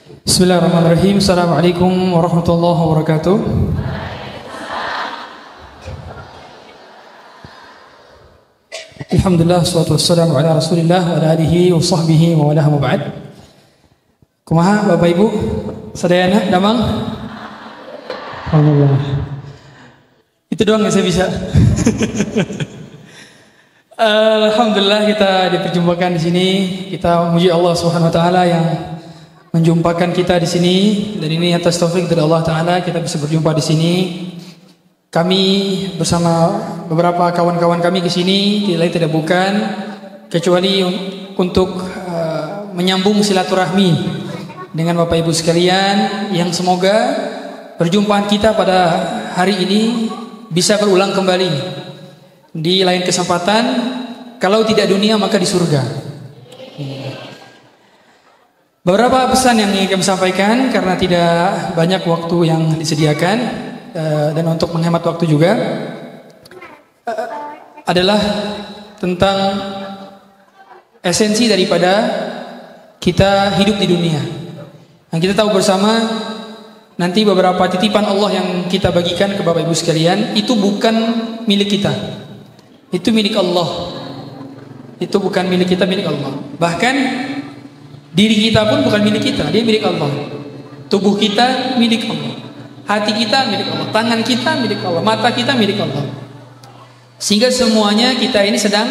Bismillahirrahmanirrahim. Assalamualaikum warahmatullahi wabarakatuh. Alhamdulillah, wassalatu wassalamu ala Rasulillah wa ala alihi wa sahbihi wa wala ma ba'd. Kumaha Bapak Ibu? Sadayana damang? Alhamdulillah. Itu doang yang saya bisa. Alhamdulillah kita diperjumpakan di sini. Kita memuji Allah Subhanahu wa taala yang menjumpakan kita di sini, dan ini atas taufik dari Allah taala kita bisa berjumpa di sini. Kami bersama beberapa kawan-kawan kami ke sini tidak bukan kecuali untuk menyambung silaturahmi dengan Bapak Ibu sekalian, yang semoga perjumpaan kita pada hari ini bisa berulang kembali di lain kesempatan, kalau tidak dunia maka di surga. Beberapa pesan yang ingin kami sampaikan karena tidak banyak waktu yang disediakan, dan untuk menghemat waktu juga, adalah tentang esensi daripada kita hidup di dunia. Yang kita tahu bersama, nanti beberapa titipan Allah yang kita bagikan ke Bapak Ibu sekalian itu bukan milik kita, itu milik Allah. Itu bukan milik kita, milik Allah. Bahkan diri kita pun bukan milik kita, dia milik Allah. Tubuh kita milik Allah, hati kita milik Allah, tangan kita milik Allah, mata kita milik Allah. Sehingga semuanya kita ini sedang.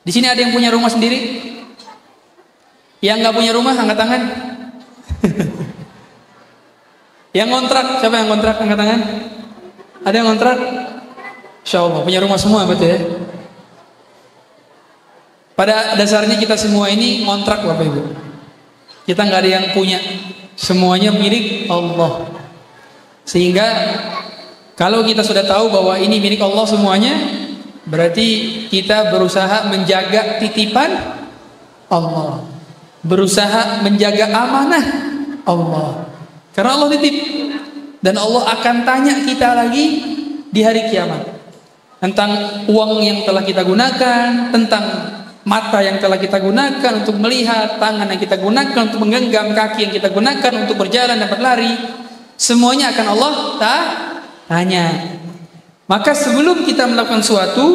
Di sini ada yang punya rumah sendiri? Yang nggak punya rumah angkat tangan. Yang ngontrak, siapa yang ngontrak angkat tangan? Ada yang ngontrak? Insya Allah punya rumah semua, betul ya? Pada dasarnya kita semua ini ngontrak Bapak Ibu. Kita nggak ada yang punya, semuanya milik Allah. Sehingga kalau kita sudah tahu bahwa ini milik Allah semuanya, berarti kita berusaha menjaga titipan Allah, berusaha menjaga amanah Allah. Karena Allah titip, dan Allah akan tanya kita lagi di hari kiamat tentang uang yang telah kita gunakan, tentang mata yang telah kita gunakan untuk melihat, tangan yang kita gunakan untuk menggenggam, kaki yang kita gunakan untuk berjalan dan berlari. Semuanya akan Allah tanya. Maka sebelum kita melakukan suatu,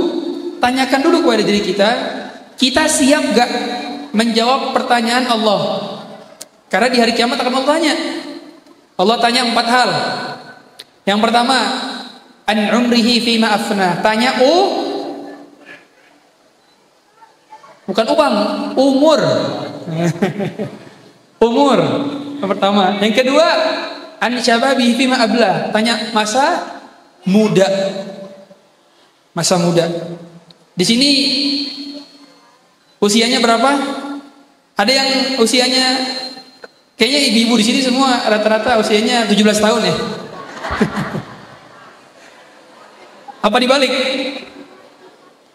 tanyakan dulu kepada diri kita, kita siap gak menjawab pertanyaan Allah? Karena di hari kiamat akan Allah tanya. Allah tanya 4 hal. Yang pertama, an umrihi fima afna. Tanya bukan uang, umur. Umur yang pertama. Yang kedua, an syababihi fima abla. Tanya masa muda. Masa muda. Di sini usianya berapa? Ada yang usianya, kayaknya ibu-ibu di sini semua rata-rata usianya 17 tahun ya. Apa dibalik?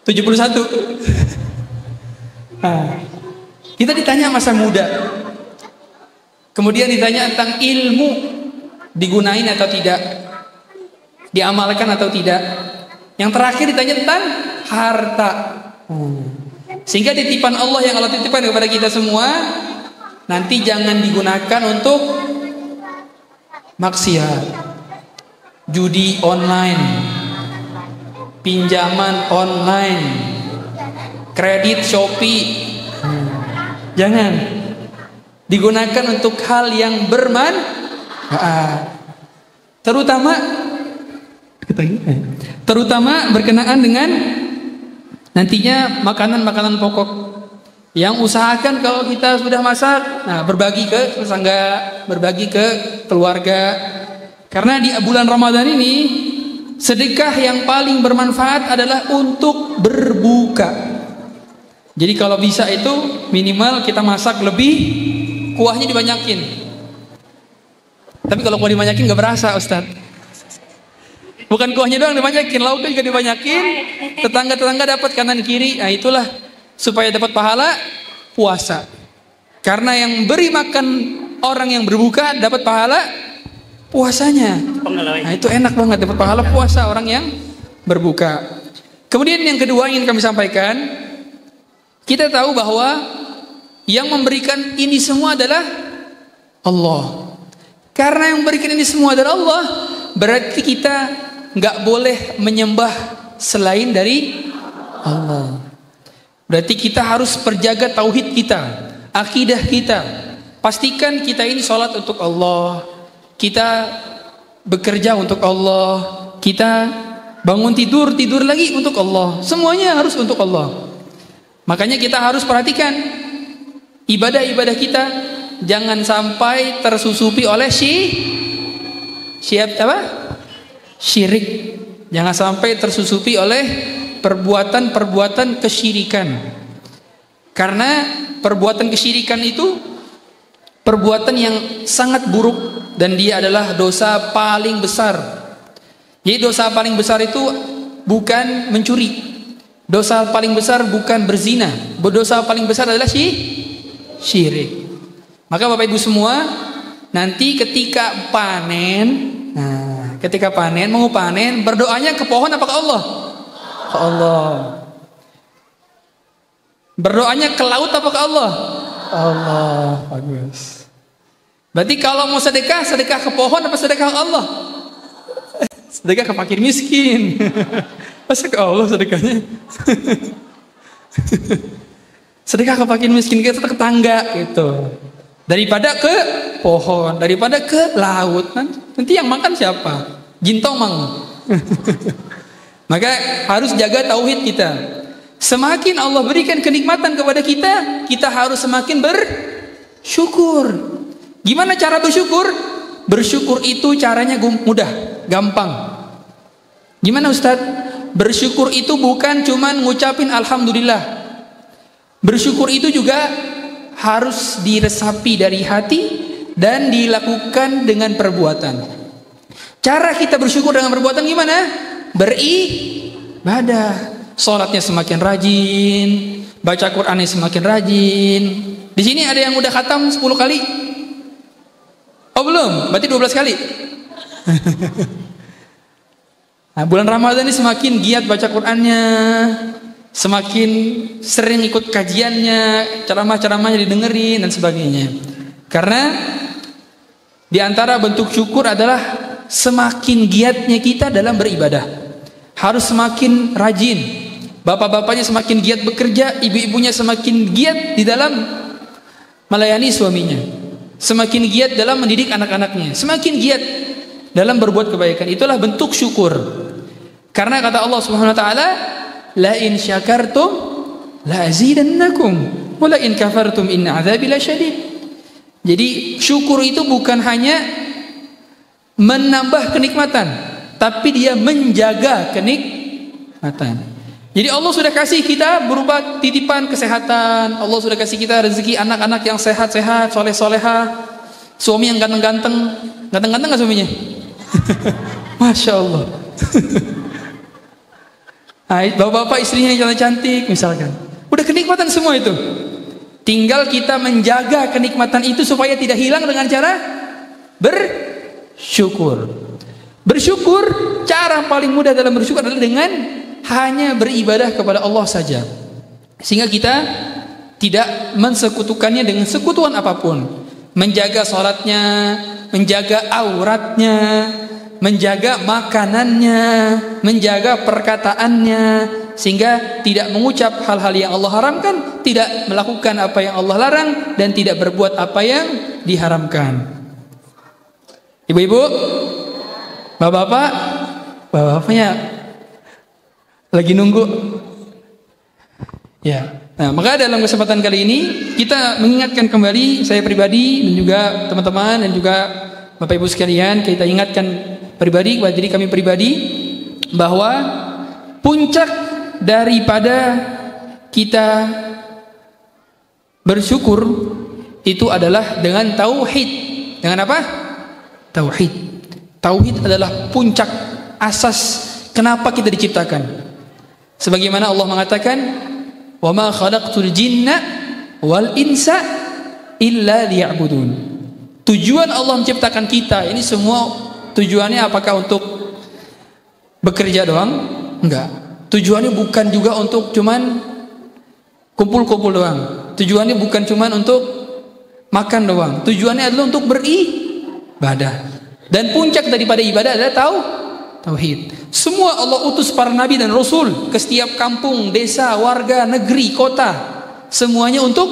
71. Nah, kita ditanya masa muda, kemudian ditanya tentang ilmu, digunain atau tidak, diamalkan atau tidak. Yang terakhir ditanya tentang harta. Sehingga titipan Allah yang Allah titipkan kepada kita semua nanti jangan digunakan untuk maksiat, judi online, pinjaman online, kredit Shopee. Jangan digunakan untuk hal yang bermanfaat, terutama berkenaan dengan nantinya makanan-makanan pokok. Yang usahakan kalau kita sudah masak, nah berbagi ke tetangga, berbagi ke keluarga. Karena di bulan Ramadan ini sedekah yang paling bermanfaat adalah untuk berbuka. Jadi kalau bisa itu minimal kita masak lebih, kuahnya dibanyakin. Tapi kalau kuah dibanyakin nggak berasa, Ustadz. Bukan kuahnya doang dibanyakin, lauknya juga dibanyakin. Tetangga-tetangga dapat kanan kiri. Nah itulah supaya dapat pahala puasa. Karena yang beri makan orang yang berbuka dapat pahala puasanya. Nah itu enak banget, dapat pahala puasa orang yang berbuka. Kemudian yang kedua ingin kami sampaikan, kita tahu bahwa yang memberikan ini semua adalah Allah. Karena yang berikan ini semua adalah Allah, berarti kita nggak boleh menyembah selain dari Allah. Berarti kita harus perjaga tauhid kita, akidah kita. Pastikan kita ini sholat untuk Allah, kita bekerja untuk Allah, kita bangun tidur lagi untuk Allah. Semuanya harus untuk Allah. Makanya kita harus perhatikan ibadah-ibadah kita jangan sampai tersusupi oleh syirik. Jangan sampai tersusupi oleh perbuatan-perbuatan kesyirikan. Karena perbuatan kesyirikan itu perbuatan yang sangat buruk dan dia adalah dosa paling besar. Jadi dosa paling besar itu bukan mencuri. Dosa paling besar bukan berzina. Dosa paling besar adalah syirik. Maka Bapak Ibu semua, nanti ketika panen, mau panen, berdoanya ke pohon apa ke Allah? Ke Allah. Berdoanya ke laut apa ke Allah? Allah. Bagus. Berarti kalau mau sedekah ke pohon apa sedekah ke Allah? Sedekah ke fakir miskin. Masa ke Allah sedekahnya? Sedekah ke fakir miskin, ke tetangga gitu. Daripada ke pohon, daripada ke laut. Nanti yang makan siapa? Jin tomang. Maka harus jaga tauhid kita. Semakin Allah berikan kenikmatan kepada kita, kita harus semakin bersyukur. Gimana cara bersyukur? Bersyukur itu caranya mudah, gampang. Gimana Ustadz? Bersyukur itu bukan cuman ngucapin alhamdulillah. Bersyukur itu juga harus diresapi dari hati dan dilakukan dengan perbuatan. Cara kita bersyukur dengan perbuatan gimana? Beribadah. Salatnya semakin rajin, baca Qur'annya semakin rajin. Di sini ada yang udah khatam 10 kali? Oh belum? Berarti 12 kali. Nah, bulan Ramadan ini semakin giat baca Qur'annya, semakin sering ikut kajiannya, ceramah-ceramahnya didengerin dan sebagainya. Karena di antara bentuk syukur adalah semakin giatnya kita dalam beribadah. Harus semakin rajin. Bapak-bapaknya semakin giat bekerja, ibu-ibunya semakin giat di dalam melayani suaminya. Semakin giat dalam mendidik anak-anaknya, semakin giat dalam berbuat kebaikan. Itulah bentuk syukur. Karena kata Allah Subhanahu wa taala, la in syakartum la azidannakum wa la in kafartum inna adzabi lasyadid. Jadi syukur itu bukan hanya menambah kenikmatan, tapi dia menjaga kenikmatan. Jadi Allah sudah kasih kita berupa titipan kesehatan, Allah sudah kasih kita rezeki anak-anak yang sehat-sehat, soleh-solehah, suami yang ganteng-ganteng. Ganteng-ganteng gak suaminya? Masya Allah. Bapak-bapak istrinya yang cantik misalkan. Udah kenikmatan semua itu. Tinggal kita menjaga kenikmatan itu supaya tidak hilang dengan cara bersyukur. Bersyukur, cara paling mudah dalam bersyukur adalah dengan hanya beribadah kepada Allah saja. Sehingga kita tidak mensekutukannya dengan sekutuan apapun. Menjaga sholatnya, menjaga auratnya, menjaga makanannya, menjaga perkataannya, sehingga tidak mengucap hal-hal yang Allah haramkan, tidak melakukan apa yang Allah larang, dan tidak berbuat apa yang diharamkan. Ibu-ibu, bapak-bapak, bapak-bapaknya lagi nunggu. Ya. Nah, maka dalam kesempatan kali ini kita mengingatkan kembali, saya pribadi dan juga teman-teman dan juga Bapak Ibu sekalian, kita ingatkan pribadi kepada diri kami pribadi bahwa puncak daripada kita bersyukur itu adalah dengan tauhid. Dengan apa? Tauhid. Tauhid adalah puncak asas kenapa kita diciptakan. Sebagaimana Allah mengatakan, "Wa ma khalaqtul jinna wal insa illa liya'budun." Tujuan Allah menciptakan kita ini semua tujuannya apakah untuk bekerja doang? Enggak. Tujuannya bukan juga untuk cuman kumpul-kumpul doang. Tujuannya bukan cuman untuk makan doang. Tujuannya adalah untuk beribadah. Dan puncak daripada ibadah adalah tauhid. Semua Allah utus para nabi dan rasul ke setiap kampung, desa, warga, negeri, kota, semuanya untuk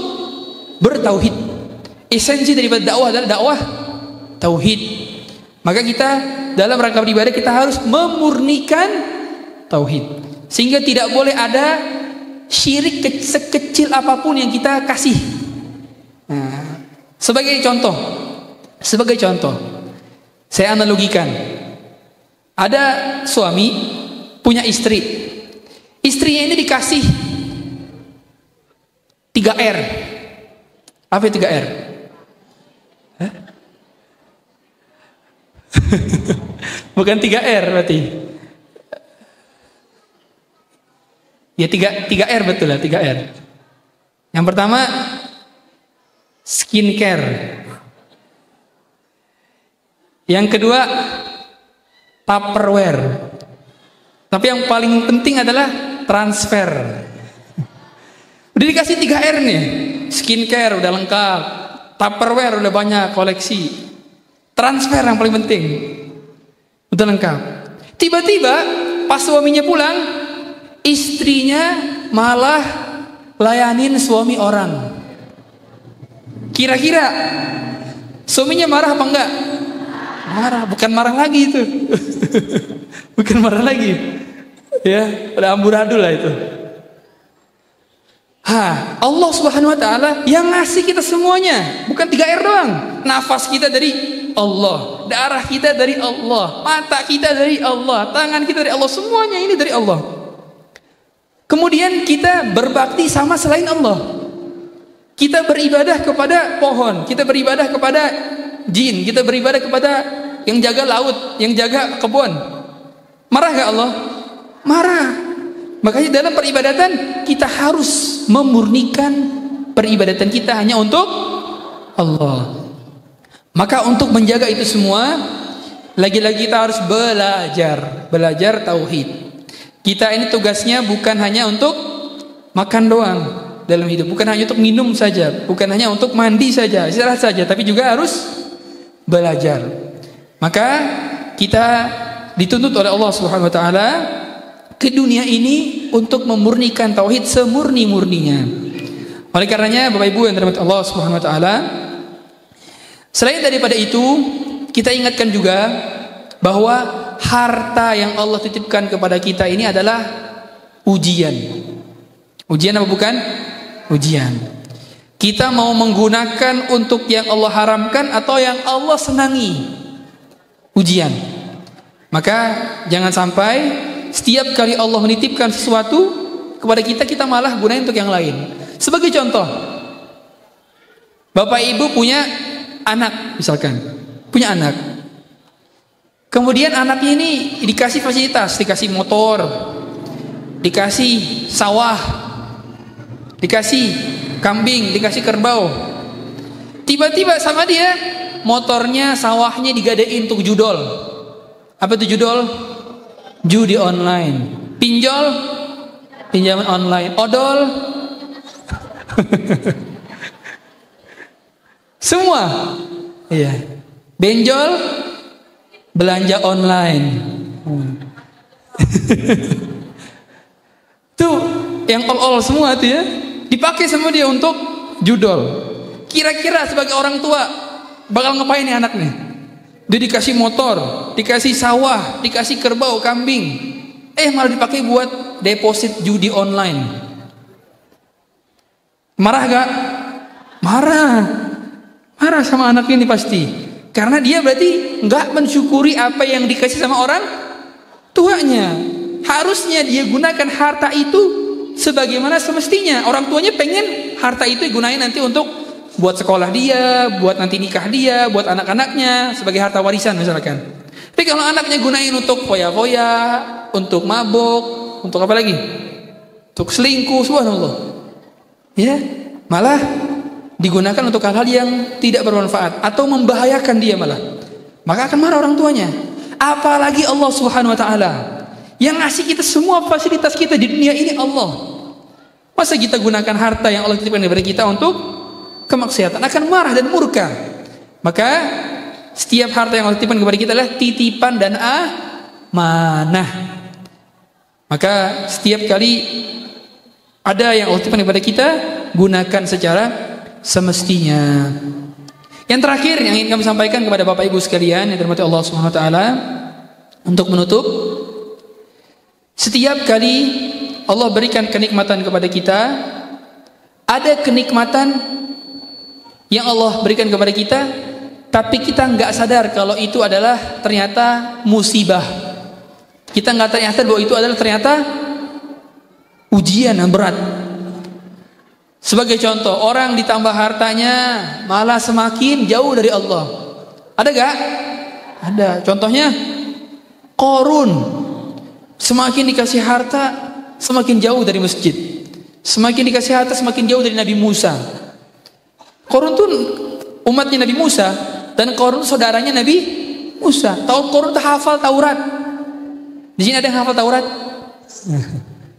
bertauhid. Esensi daripada dakwah adalah dakwah tauhid. Maka kita dalam rangka beribadah kita harus memurnikan tauhid, sehingga tidak boleh ada syirik sekecil apapun yang kita kasih. Nah, sebagai contoh, saya analogikan. Ada suami punya istri. Istrinya ini dikasih 3R. Apa itu 3R? Hah? Bukan 3R berarti. Ya 3R betul lah, 3R. Yang pertama skincare. Yang kedua Tupperware. Tapi yang paling penting adalah transfer. Udah dikasih 3R nih. Skincare udah lengkap, Tupperware udah banyak koleksi, transfer yang paling penting udah lengkap. Tiba-tiba pas suaminya pulang, istrinya malah layanin suami orang. Kira-kira suaminya marah apa enggak? Marah, bukan marah lagi itu. Bukan marah lagi. Ya, udah amburadul lah itu. Allah Subhanahu wa taala yang ngasih kita semuanya, bukan 3R doang. Nafas kita dari Allah, darah kita dari Allah, mata kita dari Allah, tangan kita dari Allah, semuanya ini dari Allah. Kemudian kita berbakti sama selain Allah. Kita beribadah kepada pohon, kita beribadah kepada jin, kita beribadah kepada yang jaga laut, yang jaga kebun. Marah gak Allah? Marah. Makanya dalam peribadatan kita harus memurnikan peribadatan kita hanya untuk Allah. Maka untuk menjaga itu semua, lagi-lagi kita harus belajar tauhid. Kita ini tugasnya bukan hanya untuk makan doang dalam hidup, bukan hanya untuk minum saja, bukan hanya untuk mandi saja, istirahat saja, tapi juga harus belajar. Maka kita dituntut oleh Allah Subhanahu wa taala ke dunia ini untuk memurnikan tauhid semurni-murninya. Oleh karenanya Bapak Ibu yang dirahmati Allah Subhanahu wa taala, selain daripada itu, kita ingatkan juga bahwa harta yang Allah titipkan kepada kita ini adalah ujian. Ujian apa bukan? Ujian. Kita mau menggunakan untuk yang Allah haramkan atau yang Allah senangi. Ujian. Maka jangan sampai setiap kali Allah menitipkan sesuatu kepada kita, kita malah gunain untuk yang lain. Sebagai contoh, Bapak Ibu punya anak, misalkan punya anak, kemudian anaknya ini dikasih fasilitas, dikasih motor, dikasih sawah, dikasih kambing, dikasih kerbau. Tiba-tiba sama dia motornya, sawahnya digadein untuk judol. Apa itu judol? Judi online, pinjol, pinjaman online, odol, semua, iya, benjol, belanja online. Tuh yang all semua tuh ya, dipakai sama dia untuk judol. Kira-kira sebagai orang tua bakal ngapain nih anaknya? Dia dikasih motor, dikasih sawah, dikasih kerbau, kambing, malah dipakai buat deposit judi online. Marah gak? Marah sama anak ini pasti, karena dia berarti nggak mensyukuri apa yang dikasih sama orang tuanya. Harusnya dia gunakan harta itu sebagaimana semestinya. Orang tuanya pengen harta itu digunakan nanti untuk buat sekolah dia, buat nanti nikah dia, buat anak-anaknya sebagai harta warisan misalkan. Tapi kalau anaknya gunain untuk foya-foya, untuk mabuk, untuk apa lagi? Untuk selingkuh, subhanallah. Ya, malah digunakan untuk hal-hal yang tidak bermanfaat atau membahayakan dia malah. Maka akan marah orang tuanya. Apalagi Allah Subhanahu wa taala yang ngasih kita semua fasilitas kita di dunia ini Allah. Masa kita gunakan harta yang Allah titipkan kepada kita untuk kemaksiatan, akan marah dan murka. Maka setiap harta yang Allah titipkan kepada kita adalah titipan dan amanah. Maka setiap kali ada yang Allah titipkan kepada kita, gunakan secara semestinya. Yang terakhir yang ingin kami sampaikan kepada Bapak Ibu sekalian yang dirahmati Allah Subhanahu wa taala, untuk menutup, setiap kali Allah berikan kenikmatan kepada kita, ada kenikmatan yang Allah berikan kepada kita, tapi kita nggak sadar kalau itu adalah ternyata musibah. Kita nggak ternyata bahwa itu adalah ternyata ujian yang berat. Sebagai contoh, orang ditambah hartanya malah semakin jauh dari Allah. Ada gak? Ada. Contohnya Qarun, semakin dikasih harta semakin jauh dari masjid, semakin dikasih harta semakin jauh dari Nabi Musa. Qarun tuh umatnya Nabi Musa, dan Qarun saudaranya Nabi Musa. Tahu Qarun tuh hafal Taurat. Di sini ada yang hafal Taurat?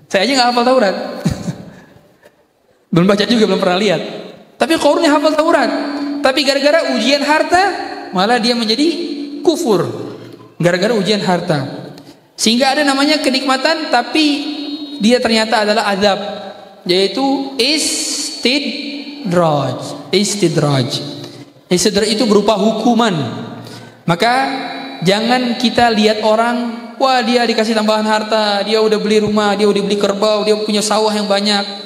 Saya aja nggak hafal Taurat. Belum baca juga, belum pernah lihat. Tapi Qarunnya hafal Taurat. Tapi gara-gara ujian harta, malah dia menjadi kufur. Gara-gara ujian harta. Sehingga ada namanya kenikmatan, tapi dia ternyata adalah azab. Yaitu istidraj. Istidraj itu berupa hukuman. Maka jangan kita lihat orang, wah dia dikasih tambahan harta, dia udah beli rumah, dia udah beli kerbau, dia punya sawah yang banyak.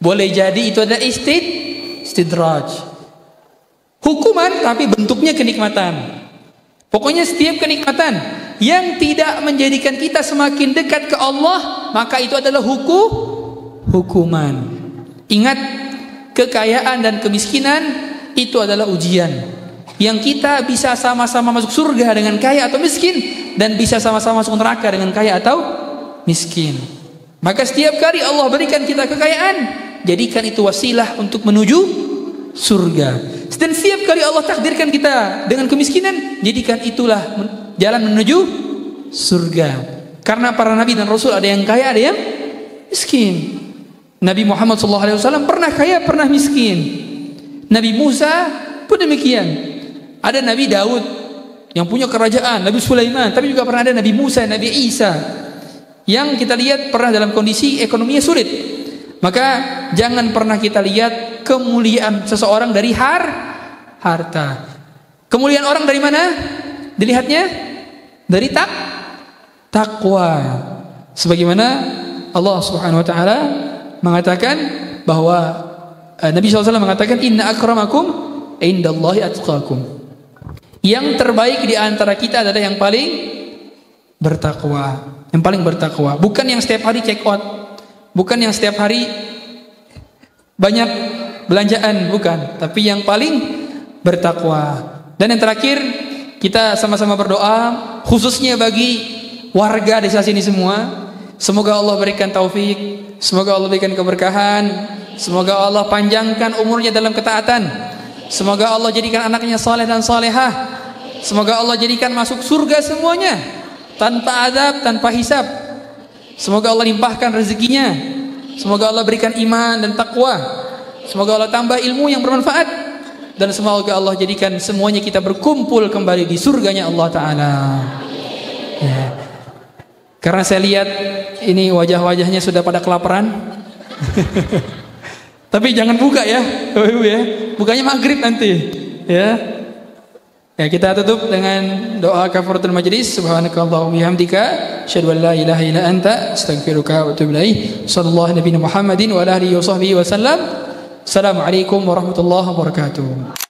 Boleh jadi itu adalah istidraj, hukuman tapi bentuknya kenikmatan. Pokoknya setiap kenikmatan yang tidak menjadikan kita semakin dekat ke Allah, maka itu adalah hukuman. Ingat, kekayaan dan kemiskinan itu adalah ujian. Yang kita bisa sama-sama masuk surga dengan kaya atau miskin, dan bisa sama-sama masuk neraka dengan kaya atau miskin. Maka setiap kali Allah berikan kita kekayaan, jadikan itu wasilah untuk menuju surga. Dan setiap kali Allah takdirkan kita dengan kemiskinan, jadikan itulah jalan menuju surga. Karena para nabi dan rasul ada yang kaya, ada yang miskin. Nabi Muhammad SAW pernah kaya, pernah miskin. Nabi Musa pun demikian. Ada Nabi Daud yang punya kerajaan, Nabi Sulaiman, tapi juga pernah ada Nabi Musa, Nabi Isa yang kita lihat pernah dalam kondisi ekonominya sulit. Maka jangan pernah kita lihat kemuliaan seseorang dari harta. Kemuliaan orang dari mana dilihatnya? Dari takwa. Sebagaimana Allah Subhanahu wa taala mengatakan bahwa Nabi SAW mengatakan, inna akramakum indallahi atqakum. Yang terbaik di antara kita adalah yang paling bertakwa. Yang paling bertakwa, bukan yang setiap hari check out, bukan yang setiap hari banyak belanjaan, bukan, tapi yang paling bertakwa. Dan yang terakhir, kita sama-sama berdoa khususnya bagi warga desa sini semua. Semoga Allah berikan taufik, semoga Allah berikan keberkahan, semoga Allah panjangkan umurnya dalam ketaatan, semoga Allah jadikan anaknya saleh dan salehah, semoga Allah jadikan masuk surga semuanya tanpa azab, tanpa hisab. Semoga Allah limpahkan rezekinya, semoga Allah berikan iman dan takwa, semoga Allah tambah ilmu yang bermanfaat, dan semoga Allah jadikan semuanya kita berkumpul kembali di surganya Allah Ta'ala. Ya. Karena saya lihat ini wajah-wajahnya sudah pada kelaparan. Tapi jangan buka ya, ya. Bukanya maghrib nanti. Ya. Ya, kita tutup dengan doa kafaratul majlis. Subhanakallahumma bihamdika asyhadu an la ilaha illa anta astaghfiruka wa atubu ilaik. Sallallahu nabiyana Muhammadin wa ala alihi wa sahbihi wasallam. Assalamualaikum warahmatullahi wabarakatuh.